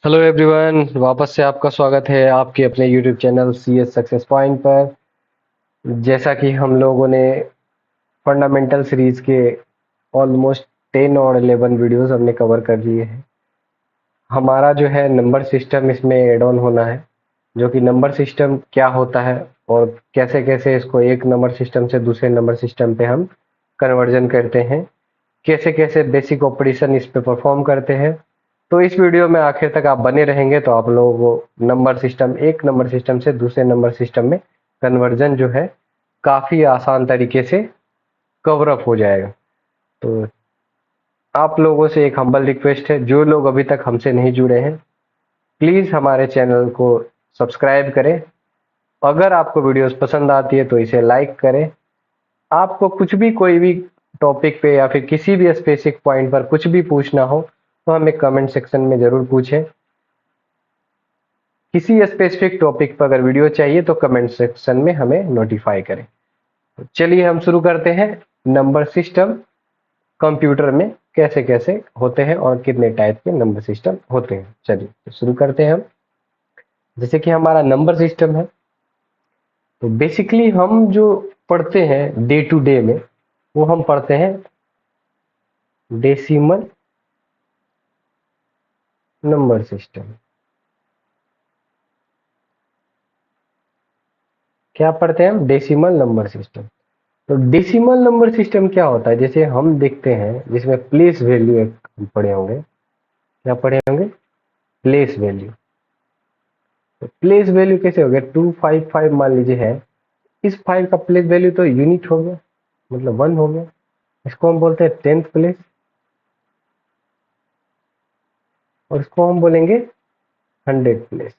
Hello everyone, वापस से आपका स्वागत है आपके अपने YouTube channel C S success point पर। जैसा कि हम लोगों ने फंडामेंटल सीरीज के ऑलमोस्ट 10 और 11 वीडियोस हमने कवर कर लिए हैं। हमारा जो है नंबर सिस्टम इसमें एड ऑन होना है, जो कि नंबर सिस्टम क्या होता है और कैसे कैसे इसको एक नंबर सिस्टम से दूसरे नंबर सिस्टम पे हम कन्वर्जन करते हैं, कैसे कैसे बेसिक ऑपरेशन इस पे परफॉर्म करते हैं। तो इस वीडियो में आखिर तक आप बने रहेंगे तो आप लोगों को नंबर सिस्टम एक नंबर सिस्टम से दूसरे नंबर सिस्टम में कन्वर्जन जो है काफ़ी आसान तरीके से कवर अप हो जाएगा। तो आप लोगों से एक हम्बल रिक्वेस्ट है, जो लोग अभी तक हमसे नहीं जुड़े हैं प्लीज़ हमारे चैनल को सब्सक्राइब करें। अगर आपको वीडियोस पसंद आती है तो इसे लाइक करें। आपको कुछ भी कोई भी टॉपिक पे या फिर किसी भी स्पेसिफिक पॉइंट पर कुछ भी पूछना हो तो हमें कमेंट सेक्शन में ज़रूर पूछें। किसी स्पेसिफिक टॉपिक पर अगर वीडियो चाहिए तो कमेंट सेक्शन में हमें नोटिफाई करें। तो चलिए हम शुरू करते हैं। नंबर सिस्टम कंप्यूटर में कैसे कैसे होते हैं और कितने टाइप के नंबर सिस्टम होते हैं, चलिए तो शुरू करते हैं हम। जैसे कि हमारा नंबर सिस्टम है, तो बेसिकली हम जो पढ़ते हैं डे टू डे में वो हम पढ़ते हैं डेसिमल नंबर सिस्टम। क्या पढ़ते हैं हम? Decimal number system. तो डेसिमल नंबर सिस्टम क्या होता है, जैसे हम देखते हैं जिसमें प्लेस वैल्यू एक हम पढ़े होंगे। क्या पढ़े होंगे? Place value. तो प्लेस वैल्यू कैसे हो गया? 255 मान लीजिए है, इस फाइल का प्लेस वैल्यू तो यूनिट हो गया, मतलब 1 हो गया। इसको हम बोलते हैं 10th प्लेस और इसको हम बोलेंगे 100 प्लेस।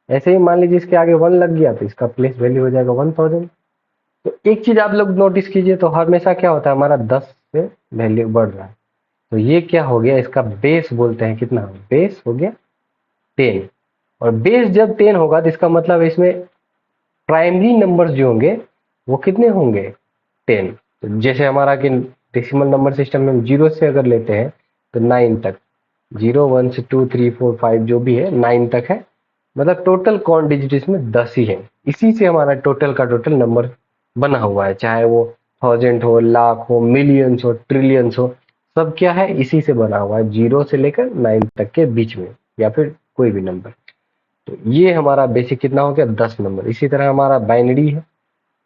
ऐसे ही मान लीजिए इसके आगे 1 लग गया तो इसका प्लेस वैल्यू हो जाएगा 1000। तो एक चीज आप लोग नोटिस कीजिए, तो हमेशा क्या होता है, हमारा 10 से वैल्यू बढ़ रहा है। तो ये क्या हो गया, इसका बेस बोलते हैं। कितना बेस हो गया? 10। और बेस जब 10 होगा तो इसका मतलब इसमें प्राइमरी नंबर्स जो होंगे वो कितने होंगे? 10। तो जैसे हमारा कि डेसिमल नंबर सिस्टम में हम जीरो से अगर लेते हैं तो 9 तक, 0 1 से 2 3 4 5 जो भी है 9 तक है, मतलब टोटल कौन डिजिट इसमें 10 ही है। इसी से हमारा टोटल का टोटल नंबर बना हुआ है, चाहे वो थाउजेंड हो, लाख हो, मिलियंस हो, ट्रिलियंस हो, सब क्या है, इसी से बना हुआ है, 0 से लेकर 9 तक के बीच में, या फिर कोई भी नंबर। तो ये हमारा बेसिक कितना हो गया? 10 नंबर। इसी तरह हमारा बाइनरी है,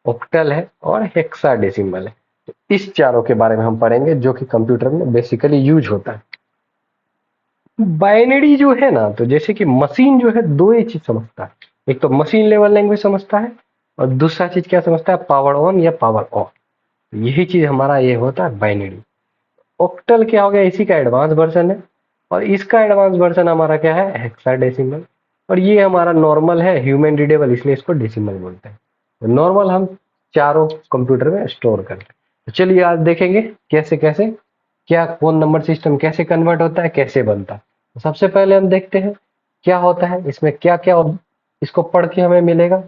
ऑक्टल है और हेक्साडेसिमल है। तो इस चारों के बारे में हम पढ़ेंगे जो कि कंप्यूटर में बेसिकली यूज होता है। बाइनरी जो है ना, तो जैसे कि मशीन जो है दो ही चीज समझता है। एक तो मशीन लेवल लैंग्वेज समझता है और दूसरा चीज क्या समझता है? पावर ऑन या पावर ऑफ। यही चीज हमारा ये होता है बाइनरी। ऑक्टल क्या हो गया? इसी का एडवांस वर्जन है और इसका एडवांस वर्जन हमारा क्या है? हेक्साडेसिमल। और ये हमारा नॉर्मल है, ह्यूमन रीडेबल, इसलिए इसको डेसिमल बोलते हैं। तो नॉर्मल हम चारों कंप्यूटर में स्टोर करते हैं। तो चलिए आज देखेंगे कैसे कैसे क्या कौन नंबर सिस्टम कैसे कन्वर्ट होता है, कैसे बनता है। तो सबसे पहले हम देखते हैं क्या होता है इसमें, क्या क्या इसको पढ़ के हमें मिलेगा।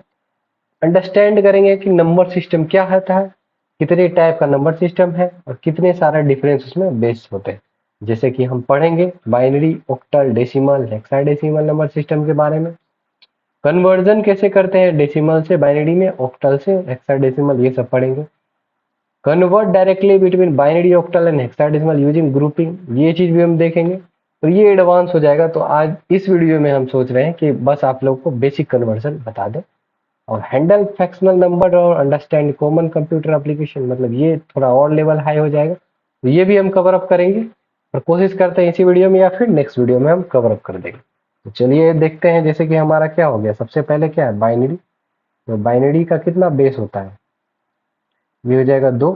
अंडरस्टैंड करेंगे कि नंबर सिस्टम क्या होता है, कितने टाइप का नंबर सिस्टम है और कितने सारे डिफरेंस उसमें बेस होते हैं। जैसे कि हम पढ़ेंगे binary, octal, decimal, hexadecimal number system के बारे में। कन्वर्जन कैसे करते हैं डेसिमल से बाइनरी में, ऑक्टल से हेक्साडेसिमल, ये सब पढ़ेंगे। Convert directly between binary, octal and hexadecimal using grouping, ये चीज भी हम देखेंगे। तो ये एडवांस हो जाएगा। तो आज इस वीडियो में हम सोच रहे हैं कि बस आप लोगों को बेसिक कन्वर्जन बता दें और हैंडल फ्रैक्शनल नंबर और अंडरस्टैंड कॉमन कंप्यूटर एप्लीकेशन, मतलब ये थोड़ा और लेवल हाई हो जाएगा। तो ये भी हम कवर अप करेंगे और कोशिश करते हैं इसी वीडियो में या फिर नेक्स्ट वीडियो में हम कवर अप कर देंगे। तो चलिए देखते हैं। जैसे कि हमारा क्या हो गया, सबसे पहले क्या है? बाइनरी। तो बाइनरी का कितना बेस होता है? ये हो जाएगा 2।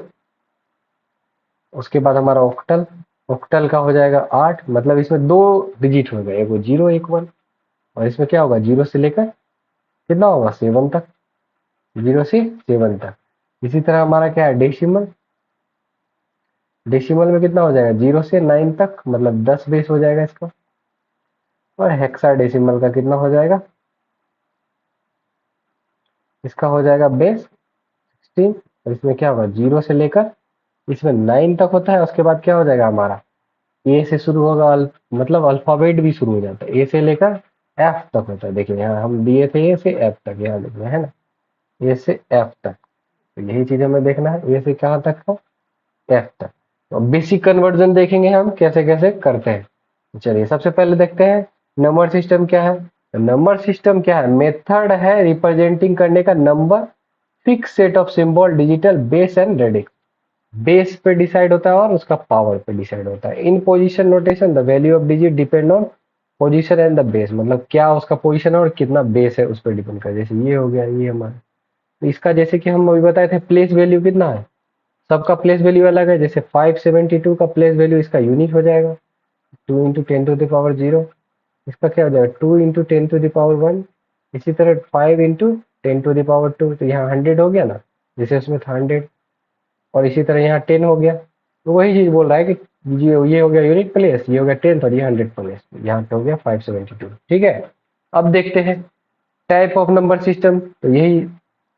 उसके बाद हमारा ऑक्टल, ऑक्टल का हो जाएगा 8, मतलब इसमें 2 डिजिट हो गए, एक वो 0 एक 1। और इसमें क्या होगा? 0 से लेकर कितना होगा? 7 तक, 0 से 7 तक। इसी तरह हमारा क्या है? डेसिमल। डेसिमल में कितना हो जाएगा? 0 से 9 तक, मतलब 10 बेस हो जाएगा इसका। और हेक्साडेसिमल का कितना हो जाएगा? इसका हो जाएगा बेस 16। और इसमें क्या होगा? 0 से लेकर इसमें 9 तक होता है, उसके बाद क्या हो जाएगा हमारा? ए से शुरू होगा, मतलब अल्फाबेट भी शुरू हो जाता है, ए से लेकर एफ तक होता है। देखिए यहाँ हम दिए थे ए से एफ तक, यहाँ देखना है ना, ए से एफ तक। तो यही चीज हमें देखना है, ए से कहाँ तक है, एफ तक। तो बेसिक कन्वर्जन देखेंगे हम कैसे कैसे करते हैं। तो चलिए सबसे पहले देखते हैं नंबर सिस्टम क्या है। तो नंबर सिस्टम क्या है, मेथड है रिप्रेजेंटिंग करने का number fix set of symbol digital base and radix. Base पे डिसाइड होता है और उसका पावर पे डिसाइड होता है। इन position notation the value of digit depend on position and the base, मतलब क्या उसका पोजीशन है और कितना बेस है उस पर डिपेंड कर। जैसे ये हो गया, ये हमारा, तो इसका जैसे कि हम अभी बताए थे प्लेस वैल्यू कितना है, सबका प्लेस वैल्यू अलग है। जैसे 572 का प्लेस वैल्यू इसका यूनिक हो जाएगा, 2 × 10⁻0। इसका क्या हो जाएगा, 2 × 10⁻1। इसी तरह 5 × 10⁻2, तो यहाँ 100 हो गया ना, जैसे उसमें था 100। और इसी तरह यहाँ 10 हो गया। तो वही चीज बोल रहा है कि ये हो गया यूनिक प्लेस, ये हो गया 10 और ये 100 प्लेस, यहाँ पे हो गया 572। ठीक है, अब देखते हैं टाइप ऑफ नंबर सिस्टम। तो यही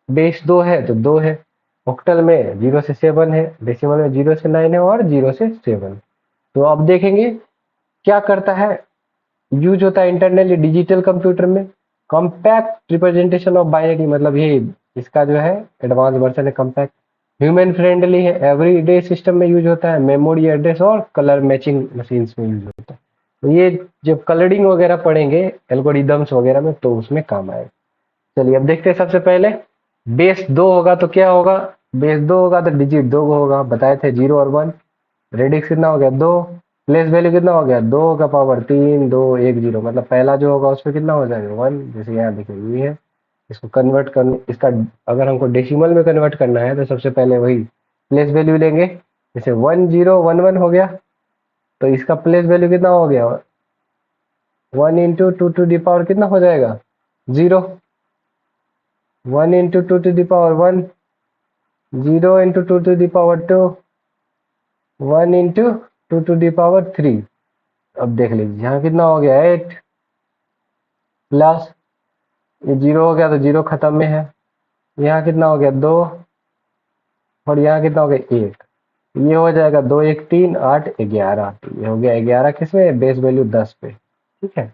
बेस 2 है तो 2 है, ऑक्टल में 0 से 7 है, डेसिमल में 0 से 9 है और 0 से 7। तो अब देखेंगे क्या करता है, यूज होता है इंटरनली डिजिटल कंप्यूटर में कॉम्पैक्ट रिप्रेजेंटेशन ऑफ बाइनरी, मतलब ये इसका जो है एडवांस वर्जन है कॉम्पैक्ट। ह्यूमन फ्रेंडली है, एवरीडे सिस्टम में यूज होता है, मेमोरी एड्रेस और कलर मैचिंग मशीन्स में यूज होता है। तो ये जब कलरिंग वगैरह पढ़ेंगे एल्गोरिदम्स वगैरह में तो उसमें काम आएगा। चलिए अब देखते हैं सबसे पहले बेस 2 होगा तो क्या होगा, बेस 2 होगा तो डिजिट 2 होगा, बताए थे 0 और 1। रेडिक्स कितना हो गया 2, प्लेस वैल्यू कितना हो गया 2 का पावर 3 2 1 0, मतलब पहला जो होगा उसमें कितना हो जाएगा 1। जैसे यहाँ देखिए ये है, इसको कन्वर्ट करने, इसका अगर हमको डेसिमल में कन्वर्ट करना है तो सबसे पहले वही प्लेस वैल्यू लेंगे। जैसे 1011 हो गया तो इसका प्लेस वैल्यू कितना हो गया 1 × 2 टू द पावर कितना हो जाएगा 0, 1 × 2 to the power 1, 0 × 2 to the power 2, 1 × 2 to the power 3। अब देख लीजिए यहाँ कितना हो गया 8 प्लस ये 0 हो गया तो 0 खत्म में है, यहाँ कितना हो गया 2 और यहाँ कितना हो गया 1। ये हो जाएगा 2 1 3 8 11। तो ये हो गया 11 किसमें, बेस वैल्यू 10 पे। ठीक है,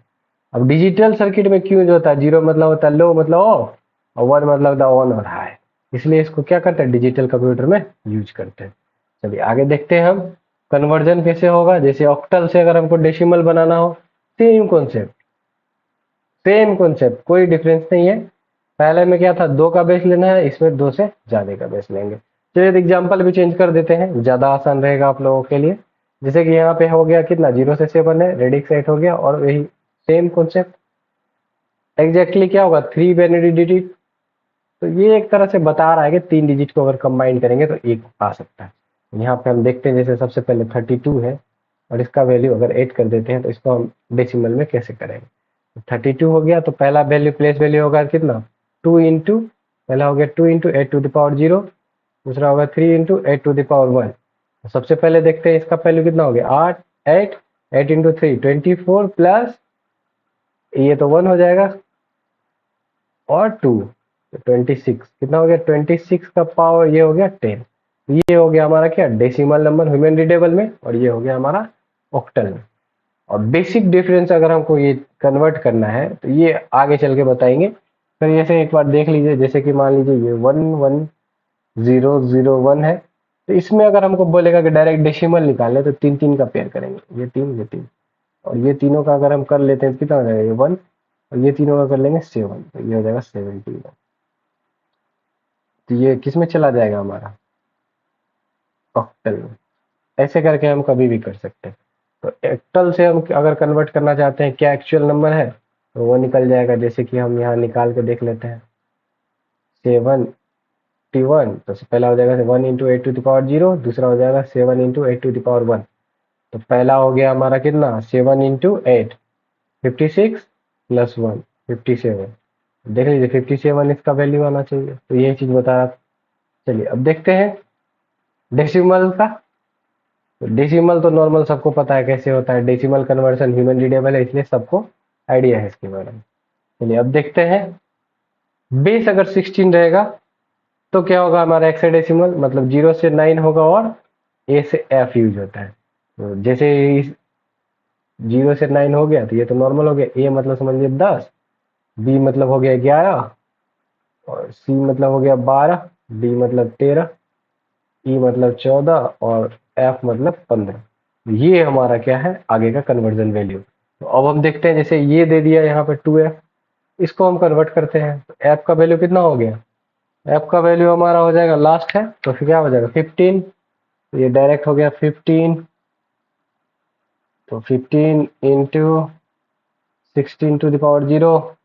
अब डिजिटल सर्किट में क्यों यूज होता है, 0 मतलब होता है लो मतलब ऑफ और 1 मतलब होता है ऑन और हाई, इसलिए इसको क्या करते हैं डिजिटल कंप्यूटर में यूज करते हैं। चलिए आगे देखते हैं हम कन्वर्जन कैसे होगा। जैसे ऑक्टल से अगर हमको डेसिमल बनाना हो, सेम कॉन्सेप्ट, सेम कॉन्सेप्ट, कोई डिफरेंस नहीं है। पहले में क्या था 2 का बेस लेना है, इसमें 2 से ज्यादा का बेस लेंगे। चलिए एग्जाम्पल भी चेंज कर देते हैं, ज्यादा आसान रहेगा आप लोगों के लिए। जैसे कि यहाँ पे हो गया कितना 0 से 7 है, रेडिक्स 8 हो गया और वही सेम कॉन्सेप्ट एग्जैक्टली क्या होगा 3 बाइनरी डिजिट। तो ये एक तरह से बता रहा है कि 3 डिजिट को अगर कंबाइन करेंगे तो एक आ सकता है। यहाँ पे हम देखते हैं जैसे सबसे पहले 32 है और इसका वैल्यू अगर 8 कर देते हैं तो इसको हम डेसिमल में कैसे करेंगे। 32 हो गया तो पहला वैल्यू प्लेस वैल्यू होगा कितना 2 इंटू, पहला हो गया 2 × 8 टू द पावर 0, दूसरा होगा 3 × 8 टू द पावर 1। सबसे पहले देखते हैं इसका वैल्यू कितना हो गया 8 8 8 × 3 24 प्लस ये तो 1 हो जाएगा और 2 26, कितना हो गया 26 का पावर ये हो गया 10। ये हो गया हमारा क्या डेसिमल नंबर ह्यूमन रीडेबल में और ये हो गया हमारा ऑक्टल में। और बेसिक डिफरेंस अगर हमको ये कन्वर्ट करना है तो ये आगे चल के बताएंगे। फिर जैसे एक बार देख लीजिए, जैसे कि मान लीजिए ये 1 1 0 0 1 है, तो इसमें अगर हमको बोलेगा कि डायरेक्ट डेसिमल निकालने तो 3 3 का पेयर करेंगे, ये 3 ये 3 और ये तीनों का अगर हम कर लेते हैं कितना हो जाएगा ये 1 और ये तीनों का कर लेंगे 7, तो ये हो जाएगा 17। तो ये किस में चला जाएगा हमारा ऑक्टल में। ऐसे करके हम कभी भी कर सकते हैं। तो एक्टल से हम अगर कन्वर्ट करना चाहते हैं क्या एक्चुअल नंबर है तो वो निकल जाएगा। जैसे कि हम यहाँ निकाल के देख लेते हैं 71, तो पहला हो जाएगा 1 × 8 टू द पावर 0, दूसरा हो जाएगा 7 × 8 टू द पावर 1। तो पहला हो गया हमारा कितना 7 × 8 56 प्लस 1 57। देख लीजिए 57 इसका वैल्यू आना चाहिए, तो यही चीज बता रहा। चलिए अब देखते हैं डेसिमल का। तो डेसिमल तो नॉर्मल सबको पता है कैसे होता है, डेसिमल कन्वर्शन ह्यूमन रीडेबल है इसलिए सबको आइडिया है इसके बारे में। चलिए अब देखते हैं बेस अगर 16 रहेगा तो क्या होगा हमारा हेक्साडेसिमल, मतलब 0 से 9 होगा और ए से एफ यूज होता है। तो जैसे 0 से 9 हो गया तो ये तो नॉर्मल हो गया। ए मतलब समझ लीजिए 10, बी मतलब हो गया 11, और सी मतलब हो गया 12, डी मतलब 13, ई मतलब 14 और एफ मतलब 15। ये हमारा क्या है आगे का कन्वर्जन वैल्यू। तो अब हम देखते हैं, जैसे ये दे दिया यहाँ पे 2f, इसको हम कन्वर्ट करते हैं। तो एफ का वैल्यू कितना हो गया, एफ का वैल्यू हमारा हो जाएगा लास्ट है तो फिर क्या हो जाएगा 15। तो ये डायरेक्ट हो गया 15, तो 15 इंटू 16⁻0,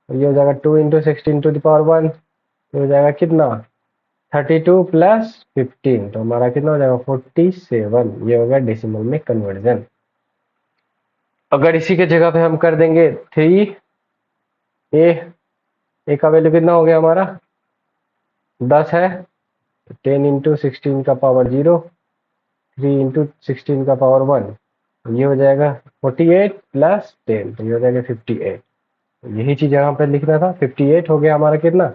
ये हो जाएगा 2 इंटू 16⁻1, तो हो जाएगा कितना 32 प्लस 15, तो हमारा कितना हो जाएगा 47। ये हो गया डेसिमल में कन्वर्जन। अगर इसी के जगह पे हम कर देंगे 3, ए ए का वैल्यू कितना हो गया हमारा 10 है, 10 इंटू 16⁻0, 3 इंटू 16⁻1, ये हो जाएगा 48 प्लस 10, तो ये हो जाएगा 58। यही चीज यहाँ पे लिखना था, 58 हो गया हमारा कितना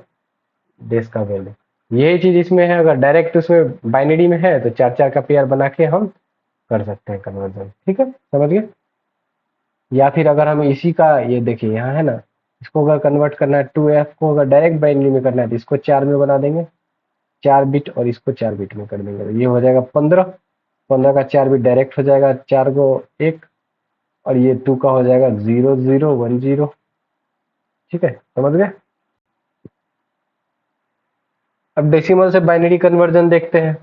देश का वैल्यू। यही चीज इसमें है, अगर डायरेक्ट उसमें बाइनरी में है तो 4 4 का पेयर बना के हम कर सकते हैं कन्वर्जन। ठीक है, समझ गए। या फिर अगर हम इसी का ये देखिए यहाँ है ना, इसको अगर कन्वर्ट करना है 2f को अगर डायरेक्ट बाइनरी में करना है तो इसको 4 में बना देंगे, 4 बिट, और इसको 4 बिट में कर देंगे, तो ये हो जाएगा 15। 15 का 4 बिट डायरेक्ट हो जाएगा 4 को 1, और ये 2 का हो जाएगा 0010। ठीक है, समझ गए। अब डेसिमल से बाइनरी कन्वर्जन देखते हैं।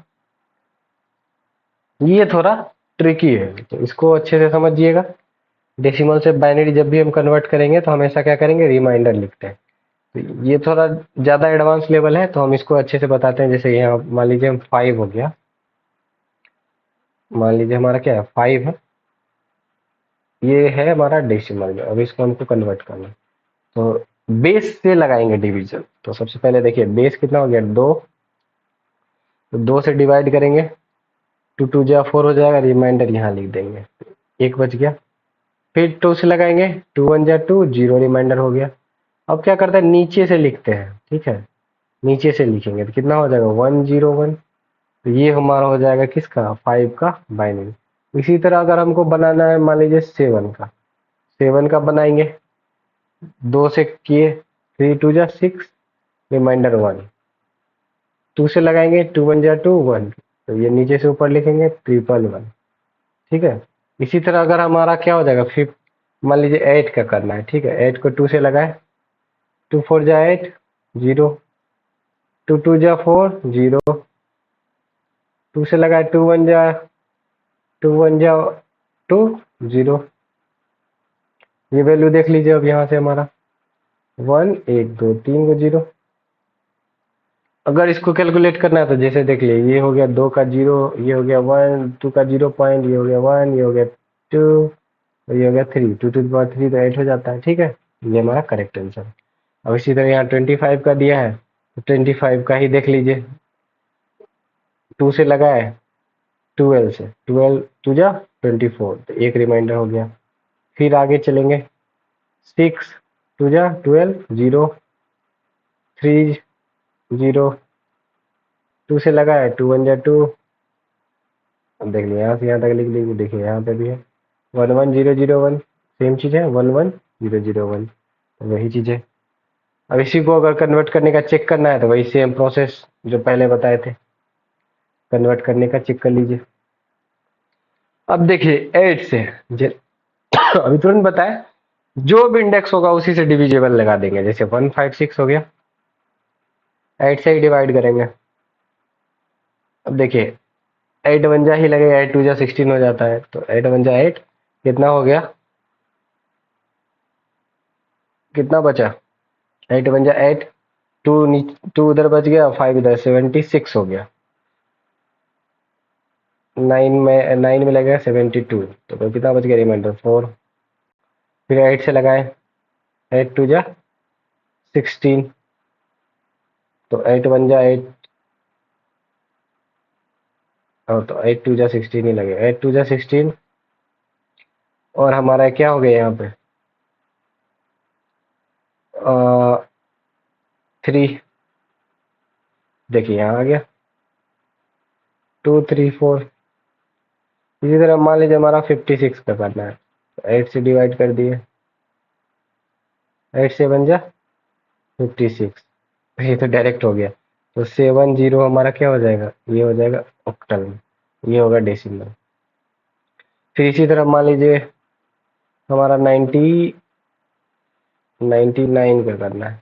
ये थोड़ा ट्रिकी है, तो इसको अच्छे से समझिएगा। डेसिमल से बाइनरी जब भी हम कन्वर्ट करेंगे तो हमेशा क्या करेंगे, रिमाइंडर लिखते हैं। तो ये थोड़ा ज़्यादा एडवांस लेवल है, तो हम इसको अच्छे से बताते हैं। जैसे यहाँ मान लीजिए हम 5 हो गया, मान लीजिए हमारा क्या है 5 है, ये है हमारा डेसिमल में। अब इसको हमको कन्वर्ट करना है, तो बेस से लगाएंगे डिवीजन। तो सबसे पहले देखिए बेस कितना हो गया 2, तो 2 से डिवाइड करेंगे, 2 2 जा 4 हो जाएगा, रिमाइंडर यहाँ लिख देंगे, 1 बच गया। फिर 2 से लगाएंगे, 2 1 जा 2, 0 रिमाइंडर हो गया। अब क्या करते हैं नीचे से लिखते हैं, ठीक है, नीचे से लिखेंगे तो कितना हो जाएगा 101। तो ये हमारा हो जाएगा किसका 5 का बाइनरी। इसी तरह अगर हमको बनाना है मान लीजिए 7 का, 7 का बनाएंगे, 2 से किए, 3 2 जा 6, रिमाइंडर 1, 2 से लगाएंगे, 2 1 जा 2 1, तो ये नीचे से ऊपर लिखेंगे 111। ठीक है, इसी तरह अगर हमारा क्या हो जाएगा फिफ्थ, मान लीजिए 8 का करना है, ठीक है, 8 को 2 से लगाए, 2 4 जा 8, 0, 2 2 जा 4, 0, 2 से लगाए, 2 1 जा 2, 0। ये वैल्यू देख लीजिए अब यहाँ से हमारा 1 1 2 3 को 0। अगर इसको कैलकुलेट करना है तो जैसे देख लिए, ये हो गया 2 का 0, ये हो गया 1, 2 का 0 पॉइंट, ये हो गया 1, ये हो गया 2, और ये हो गया 3, 2 टू द पावर 3 तो 8 हो जाता है। ठीक है, ये हमारा करेक्ट आंसर है। अब इसी तरह यहाँ 25 का दिया है, तो 25 का ही देख लीजिए, 2 से लगाए, 12 से, 12 टू जा 24, तो एक रिमाइंडर हो गया। फिर आगे चलेंगे, 6 टू जा 12, 0, 3 0, 2 से लगाए, 2 1 जा 2, अब देख लीजिए यहाँ से यहाँ तक लिख लीजिए, देखिए यहाँ पे भी है 1 1 0 0 1, सेम चीज़ है 1 1 0 0 1, वही चीज़ है। अब इसी को अगर कन्वर्ट करने का चेक करना है तो वही सेम प्रोसेस जो पहले बताए थे, कन्वर्ट करने का चेक कर लीजिए। अब देखिए 8 से अभी तुरंत बताए, जो भी इंडेक्स होगा उसी से डिविजिबल लगा देंगे। जैसे 156 हो गया, 8 से ही डिवाइड करेंगे। अब देखिए 8 वन जा ही लगेगा, 8 टू जा 16 हो जाता है, तो 8 वन जा 8, कितना हो गया, कितना बचा 8 वन जा 8, 2 2 उधर बच गया, 5 इधर, 76 हो गया। 9 में लगेगा 72, तो कितना बच गया रिमाइंडर 4। फिर 8 से लगाए, 8 टू जा 16, तो 8 वन जा 8, और तो 8 टू जा 16 ही लगेगा, 8 टू जा 16, और हमारा क्या हो गया यहाँ पे 3, देखिए यहाँ आ गया 2 3 4। इसी तरह मान लीजिए हमारा 56 का करना है, 8 से डिवाइड कर दिए, 8 से बन जा 56। ये तो डायरेक्ट हो गया। तो 70 हमारा क्या हो जाएगा, ये हो जाएगा ऑक्टल में, ये होगा डेसिमल। फिर इसी तरह मान लीजिए हमारा 99 का करना है।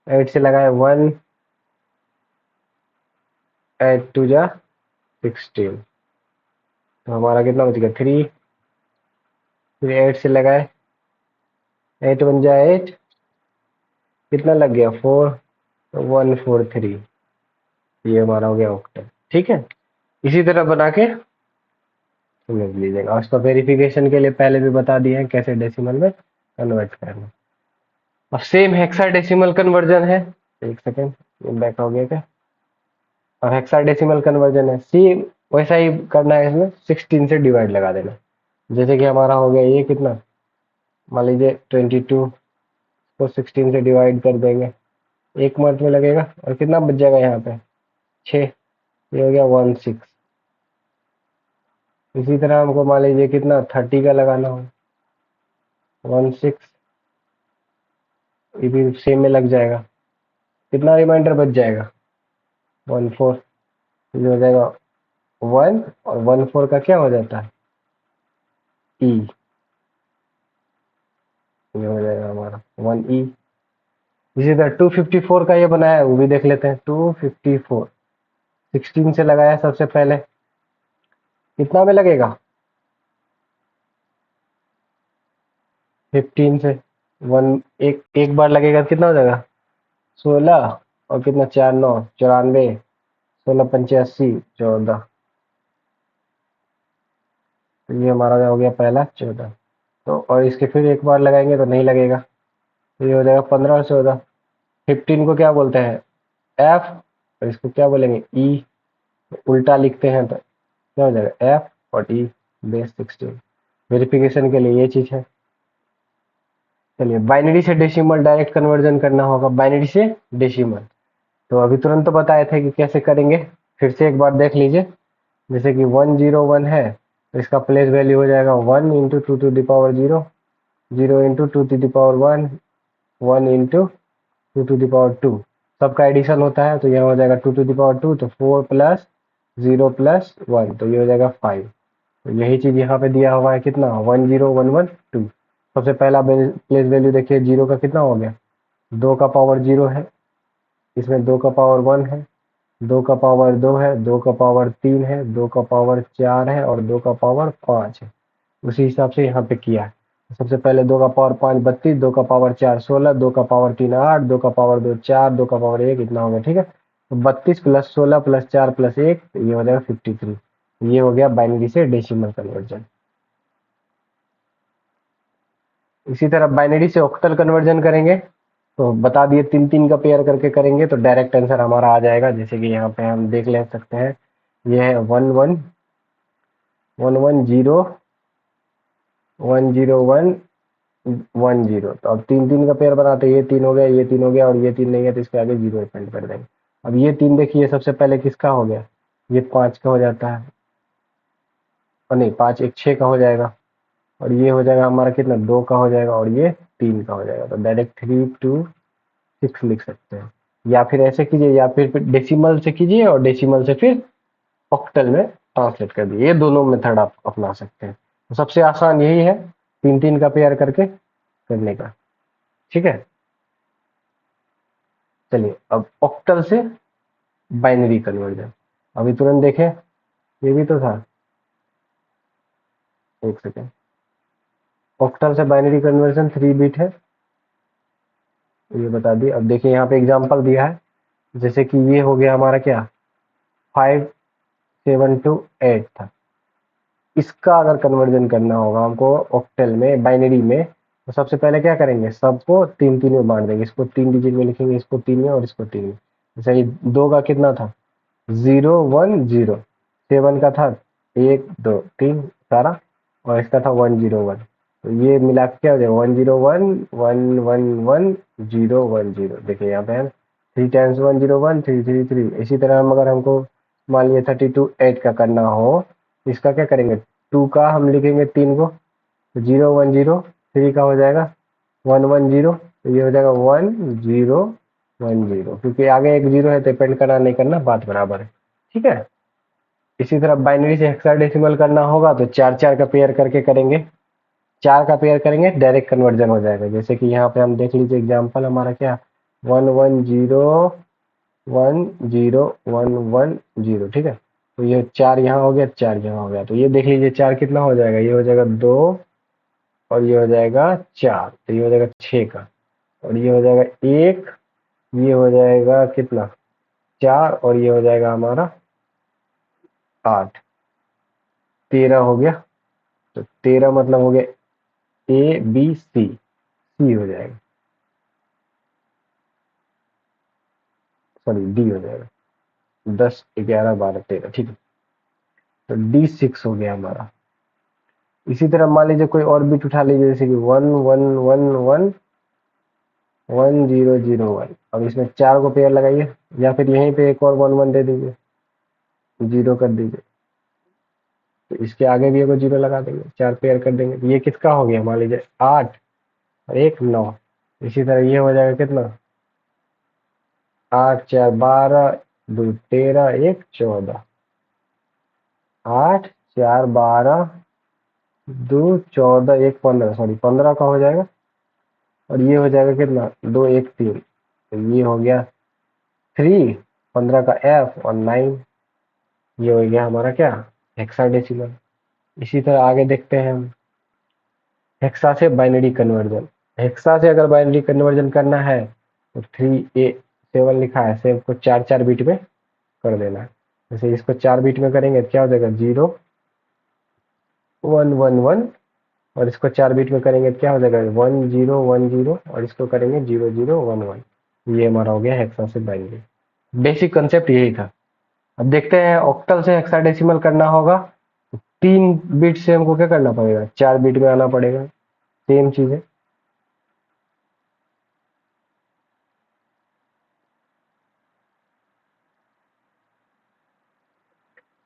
8 से लगाए 1, 8 टू जा 16, तो हमारा कितना बच गया 3। फिर 8 से लगाए 8 बन जाए 8, कितना लग गया 4, तो 143, ये हमारा हो गया ऑक्टल। ठीक है, इसी तरह बना के समझ लीजिएगा। उसका वेरिफिकेशन के लिए पहले भी बता दिए हैं कैसे डेसिमल में कन्वर्ट करना। अब सेम हेक्साडेसिमल कन्वर्जन है, एक सेकेंड ये बैक हो गया क्या, और हेक्साडेसिमल कन्वर्जन है सेम वैसा ही करना है। इसमें 16 से डिवाइड लगा देना। जैसे कि हमारा हो गया ये कितना, मान लीजिए 22 को 16 से डिवाइड कर देंगे, एक मंथ में लगेगा, और कितना बच जाएगा यहाँ पे 6, ये हो गया 16। इसी तरह हमको मान लीजिए कितना 30 का लगाना हो, 16, ये भी सेम में लग जाएगा, कितना रिमाइंडर बच जाएगा 14, ये हो जाएगा 1, और 14 का क्या हो जाता है ई, ये हो जाएगा हमारा 1 ई। इसी तरह 254 का ये बनाया है, वो भी देख लेते हैं। 254 16 से लगाया सबसे पहले, कितना में लगेगा 15 से, वन एक बार लगेगा तो कितना हो जाएगा 16, और कितना 4 9 94, 16 85 14, तो ये हमारा हो गया पहला 14। तो और इसके फिर एक बार लगाएंगे तो नहीं लगेगा, तो ये हो जाएगा 15 और 14। 15 को क्या बोलते हैं एफ, और इसको क्या बोलेंगे ई, उल्टा लिखते हैं तो क्या हो जाएगा एफ और ई बेस 16। वेरिफिकेशन के लिए ये चीज है। चलिए बाइनरी से डेसिमल डायरेक्ट कन्वर्जन करना होगा, बाइनरी से डेसिमल। तो अभी तुरंत तो बताए थे कि कैसे करेंगे, फिर से एक बार देख लीजिए। जैसे कि 101 है, तो इसका प्लेस वैल्यू हो जाएगा 1 into 2 to the power 0, 0 into 2 to the power 1, 1 into 2 to the power 2। सबका एडिशन होता है, तो यहाँ हो जाएगा 2 टू द पावर 2, तो 4 प्लस 0 प्लस 1, तो ये हो जाएगा 5। तो यही चीज यहाँ पे दिया हुआ है, कितना 10112। सबसे पहला प्लेस वैल्यू देखिए, 0 का कितना हो गया 2 का पावर 0 है, इसमें 2 का पावर 1 है, 2 का पावर 2 है, 2 का पावर 3 है, 2 का पावर 4 है, और 2 का पावर 5 है। उसी हिसाब से यहाँ पे किया है। सबसे पहले 2 का पावर 5 32, 2 का पावर 4 16, 2 का पावर 3 8, 2 का पावर 2 4, 2 का पावर 1 इतना हो गया। ठीक है, तो 32 प्लस 16 प्लस 4 प्लस 1, तो ये हो जाएगा 53। ये हो गया बाइनरी से डेसिमल कन्वर्जन। इसी तरह बाइनरी से ऑक्टल कन्वर्जन करेंगे, तो बता दिए 3 3 का पेयर करके करेंगे तो डायरेक्ट आंसर हमारा आ जाएगा। जैसे कि यहाँ पे हम देख ले सकते हैं, ये है 11110110, तो अब 3 3 का पेयर बनाते हैं, ये 3 हो गया, ये 3 हो गया, और ये 3 नहीं है तो इसके आगे 0 एड कर देंगे। अब ये 3 देखिए, सबसे पहले किसका हो गया, ये 5 का हो जाता है, और नहीं 5 1 6 का हो जाएगा, और ये हो जाएगा हमारा कितना 2 का हो जाएगा, और ये 3 का हो जाएगा। तो डायरेक्ट 3 2 6 लिख सकते हैं, या फिर ऐसे कीजिए, या फिर डेसिमल से कीजिए और डेसिमल से फिर ऑक्टल में ट्रांसलेट कर दिए। ये दोनों मेथड आप अपना सकते हैं, तो सबसे आसान यही है 3 3 का पेयर करके करने का। ठीक है, चलिए अब ऑक्टल से बाइनरी कन्वर्जन अभी तुरंत देखें, ये भी तो था, एक सेकेंड। ऑक्टल से बाइनरी कन्वर्जन 3 बिट है, ये बता दिए। अब देखिए यहाँ पे एग्जांपल दिया है, जैसे कि ये हो गया हमारा क्या 5728 था। इसका अगर कन्वर्जन करना होगा हमको ऑक्टल में बाइनरी में, तो सबसे पहले क्या करेंगे, सबको 3 3 में बांट देंगे। इसको 3 डिजिट में लिखेंगे, इसको 3 में और इसको 3 में। जैसे ये 2 का कितना था 010, 7 का था 1 2 3 सारा, और इसका था 101, तो ये मिला के क्या हो जाएगा 101111010। देखिए यहाँ पे हम 3 टाइम्स 101 333। इसी तरह हम अगर हमको मान लिया 32 8 का करना हो, तो इसका क्या करेंगे 2 का हम लिखेंगे 3 को, 0 1 0, 3 का हो जाएगा 1 1 0, तो ये हो जाएगा 1 0 1 0, क्योंकि आगे एक 0 है तो पेंड करना नहीं करना बात बराबर है। ठीक है, इसी तरह बाइनरी से हेक्साडेसिमल करना होगा तो 4 4 का पेयर करके करेंगे, 4 का पेयर करेंगे डायरेक्ट कन्वर्जन हो जाएगा। जैसे कि यहाँ पे हम देख लीजिए एग्जाम्पल हमारा क्या 1 1 0 1 0 1 1 0। ठीक है, तो ये 4 यहाँ हो गया, 4 यहाँ हो गया, तो ये देख लीजिए 4 कितना हो जाएगा, ये हो जाएगा 2 और ये हो जाएगा 4, तो ये हो जाएगा 6 का, और ये हो जाएगा 1, ये हो जाएगा कितना 4, और ये हो जाएगा हमारा 8, 13 हो गया। तो 13 मतलब हो गया ए बी सी, सी हो जाएगा, सॉरी डी हो जाएगा, 10 11 12 13। ठीक है, तो D6 हो गया हमारा। इसी तरह मान लीजिए कोई और बिट उठा लीजिए, जैसे कि 1 1 1 1 1 0 0 1, अब इसमें 4 को पेयर लगाइए, या फिर यहीं पे एक और 1 1 दे दीजिए, 0 कर दीजिए, तो इसके आगे भी एक 0 लगा देंगे, 4 पेयर कर देंगे, तो ये किसका हो गया, मान लीजिए 8 और 1 9। इसी तरह ये हो जाएगा कितना 8 4 12 2 13 1 14, 8 4 12 2 14 1 15, सॉरी 15 का हो जाएगा, और ये हो जाएगा कितना 2 1 3, तो ये हो गया 3, 15 का F और 9, ये हो गया हमारा क्या हेक्साडेसिमल। इसी तरह आगे देखते हैं हम हेक्सा से बाइनरी कन्वर्जन। हेक्सा से अगर बाइनरी कन्वर्जन करना है तो 3A7 लिखा है, 7 को 4 4 बिट में कर देना है। जैसे इसको 4 बिट में करेंगे तो क्या हो जाएगा 0 1 1 1, और इसको 4 बिट में करेंगे तो क्या हो जाएगा 1 0 1 0, और इसको करेंगे 0 0 1 1। ये हमारा हो गया हेक्सा से बाइनरी। बेसिक कंसेप्ट यही था। अब देखते हैं ऑक्टल से हेक्साडेसिमल करना होगा, 3 बिट से हमको क्या करना पड़ेगा 4 बिट में आना पड़ेगा, सेम चीज है।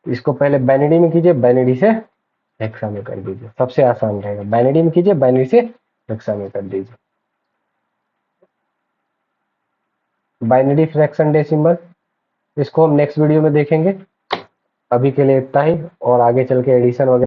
इसको पहले बाइनरी में कीजिए, बाइनरी से हेक्सा में कर दीजिए, सबसे आसान रहेगा। बाइनरी में कीजिए, बाइनरी से हेक्सा में कर दीजिए। बाइनरी फ्रैक्शन डेसिमल, इसको हम नेक्स्ट वीडियो में देखेंगे। अभी के लिए इतना ही, और आगे चल के एडिशन वगैरह